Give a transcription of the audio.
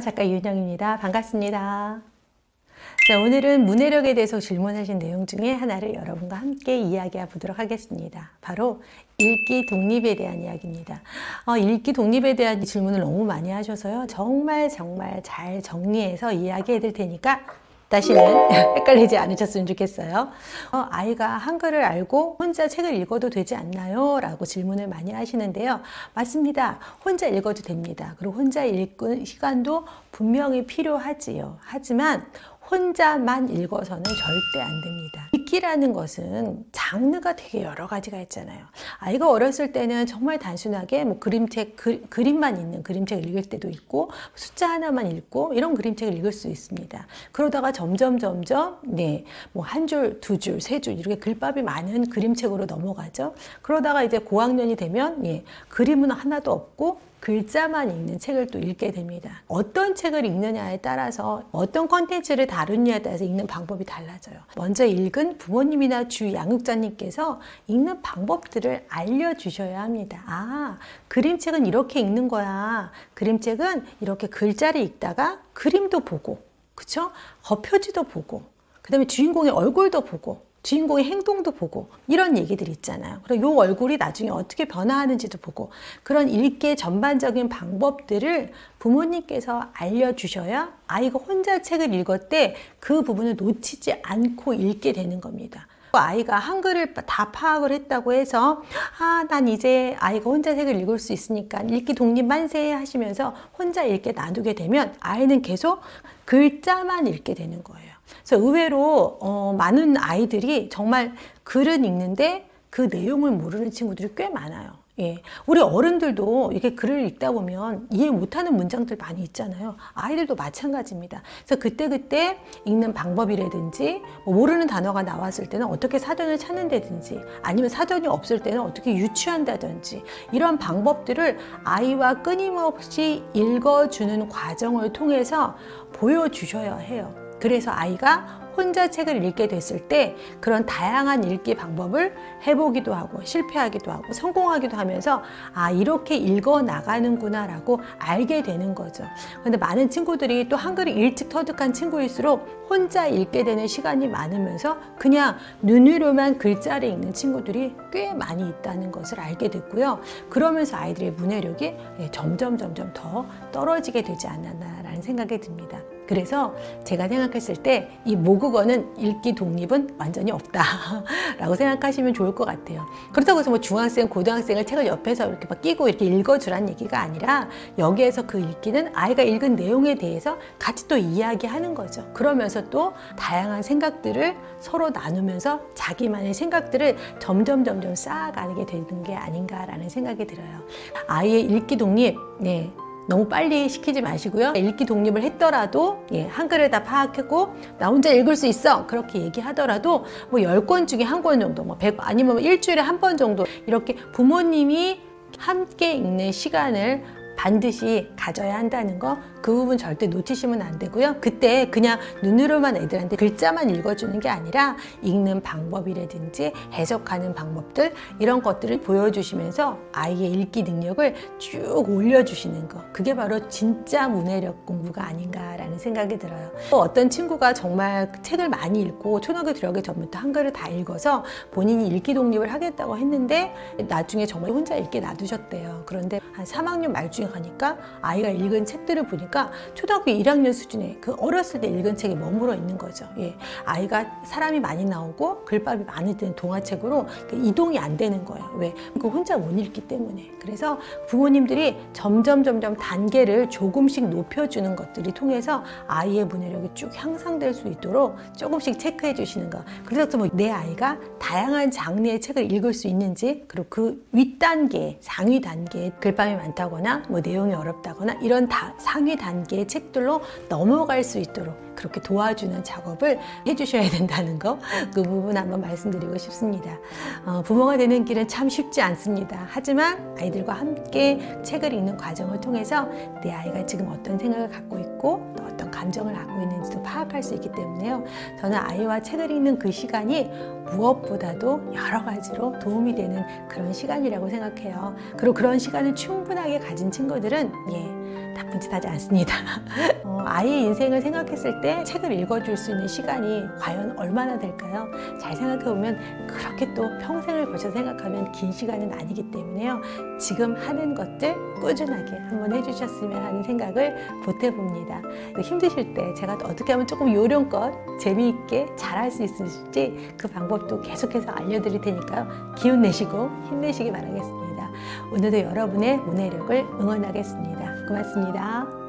작가 이윤영입니다. 반갑습니다. 자, 오늘은 문해력에 대해서 질문하신 내용 중에 하나를 여러분과 함께 이야기해 보도록 하겠습니다. 바로 읽기 독립에 대한 이야기입니다. 읽기 독립에 대한 질문을 너무 많이 하셔서요. 정말 잘 정리해서 이야기해 드릴 테니까 다시는 헷갈리지 않으셨으면 좋겠어요. 아이가 한글을 알고 혼자 책을 읽어도 되지 않나요? 라고 질문을 많이 하시는데요. 맞습니다. 혼자 읽어도 됩니다. 그리고 혼자 읽는 시간도 분명히 필요하지요. 하지만 혼자만 읽어서는 절대 안 됩니다. 읽기라는 것은 장르가 되게 여러 가지가 있잖아요. 아이가 어렸을 때는 정말 단순하게 뭐 그림만 있는 그림책을 읽을 때도 있고 숫자 하나만 읽고 이런 그림책을 읽을 수 있습니다. 그러다가 점점 뭐 한 줄, 두 줄, 세 줄 이렇게 글밥이 많은 그림책으로 넘어가죠. 그러다가 이제 고학년이 되면 그림은 하나도 없고 글자만 읽는 책을 또 읽게 됩니다. 어떤 책을 읽느냐에 따라서 어떤 컨텐츠를 다루느냐에 따라서 읽는 방법이 달라져요. 먼저 읽은 부모님이나 주 양육자님께서 읽는 방법들을 알려주셔야 합니다. 그림책은 이렇게 읽는 거야. 그림책은 이렇게 글자를 읽다가 그림도 보고, 그쵸? 겉표지도 보고, 그 다음에 주인공의 얼굴도 보고, 주인공의 행동도 보고 이런 얘기들이 있잖아요. 그리고 이 얼굴이 나중에 어떻게 변화하는지도 보고 그런 읽기의 전반적인 방법들을 부모님께서 알려주셔야 아이가 혼자 책을 읽을 때 그 부분을 놓치지 않고 읽게 되는 겁니다. 아이가 한글을 다 파악을 했다고 해서 난 이제 아이가 혼자 책을 읽을 수 있으니까 읽기 독립 만세 하시면서 혼자 읽게 놔두게 되면 아이는 계속 글자만 읽게 되는 거예요. 그래서 의외로 많은 아이들이 정말 글은 읽는데 그 내용을 모르는 친구들이 꽤 많아요. 우리 어른들도 이렇게 글을 읽다 보면 이해 못하는 문장들 많이 있잖아요. 아이들도 마찬가지입니다. 그래서 그때 읽는 방법이라든지 모르는 단어가 나왔을 때는 어떻게 사전을 찾는다든지 아니면 사전이 없을 때는 어떻게 유추한다든지 이런 방법들을 아이와 끊임없이 읽어주는 과정을 통해서 보여주셔야 해요. 그래서 아이가 혼자 책을 읽게 됐을 때 그런 다양한 읽기 방법을 해보기도 하고 실패하기도 하고 성공하기도 하면서 이렇게 읽어 나가는구나 라고 알게 되는 거죠. 근데 많은 친구들이 또 한글이 일찍 터득한 친구일수록 혼자 읽게 되는 시간이 많으면서 그냥 눈으로만 글자를 읽는 친구들이 꽤 많이 있다는 것을 알게 됐고요. 그러면서 아이들의 문해력이 점점 더 떨어지게 되지 않았나라는 생각이 듭니다. 그래서 제가 생각했을 때 이 모국어는 읽기 독립은 완전히 없다 라고 생각하시면 좋을 것 같아요. 그렇다고 해서 뭐 중학생, 고등학생을 책을 옆에서 이렇게 막 끼고 이렇게 읽어주라는 얘기가 아니라 여기에서 그 읽기는 아이가 읽은 내용에 대해서 같이 또 이야기하는 거죠. 그러면서 또 다양한 생각들을 서로 나누면서 자기만의 생각들을 점점 쌓아가게 되는 게 아닌가라는 생각이 들어요. 아이의 읽기 독립, 너무 빨리 시키지 마시고요. 읽기 독립을 했더라도 한글을 다 파악했고 나 혼자 읽을 수 있어 그렇게 얘기하더라도 뭐 10권 중에 한 권 정도, 뭐 100, 아니면 일주일에 한 번 정도 이렇게 부모님이 함께 읽는 시간을 반드시 가져야 한다는 거, 그 부분 절대 놓치시면 안 되고요. 그때 그냥 눈으로만 애들한테 글자만 읽어주는 게 아니라 읽는 방법이라든지 해석하는 방법들 이런 것들을 보여주시면서 아이의 읽기 능력을 쭉 올려주시는 거, 그게 바로 진짜 문해력 공부가 아닌가라는 생각이 들어요. 또 어떤 친구가 정말 책을 많이 읽고 초등학교 들어가기 전부터 한글을 다 읽어서 본인이 읽기 독립을 하겠다고 했는데 나중에 정말 혼자 읽게 놔두셨대요. 그런데 한 3학년 말중에 가니까 아이가 읽은 책들을 보니까 초등학교 1학년 수준의 그 어렸을 때 읽은 책에 머물러 있는 거죠. 아이가 사람이 많이 나오고 글밥이 많이 드는 동화책으로 이동이 안 되는 거예요. 왜? 그 혼자 못 읽기 때문에. 그래서 부모님들이 점점 단계를 조금씩 높여주는 것들이 통해서 아이의 문해력이 쭉 향상될 수 있도록 조금씩 체크해 주시는 거. 그래서 뭐 내 아이가 다양한 장르의 책을 읽을 수 있는지, 그리고 그 윗단계, 상위 단계에 글밥이 많다거나 뭐 내용이 어렵다거나 이런 상위 단계의 책들로 넘어갈 수 있도록 그렇게 도와주는 작업을 해주셔야 된다는 거, 그 부분 한번 말씀드리고 싶습니다. 부모가 되는 길은 참 쉽지 않습니다. 하지만 아이들과 함께 책을 읽는 과정을 통해서 내 아이가 지금 어떤 생각을 갖고 있고 있고 또 어떤 감정을 갖고 있는지도 파악할 수 있기 때문에요. 저는 아이와 책을 읽는 그 시간이 무엇보다도 여러 가지로 도움이 되는 그런 시간이라고 생각해요. 그리고 그런 시간을 충분하게 가진 친구들은 나쁜 짓 하지 않습니다. 아이의 인생을 생각했을 때 책을 읽어줄 수 있는 시간이 과연 얼마나 될까요? 잘 생각해보면 그렇게 또 평생을 걸쳐 생각하면 긴 시간은 아니기 때문에요. 지금 하는 것들 꾸준하게 한번 해주셨으면 하는 생각을 보태봅니다. 힘드실 때 제가 어떻게 하면 조금 요령껏 재미있게 잘할 수 있을지 그 방법도 계속해서 알려드릴 테니까요. 기운 내시고 힘내시기 바라겠습니다. 오늘도 여러분의 문해력을 응원하겠습니다. 고맙습니다.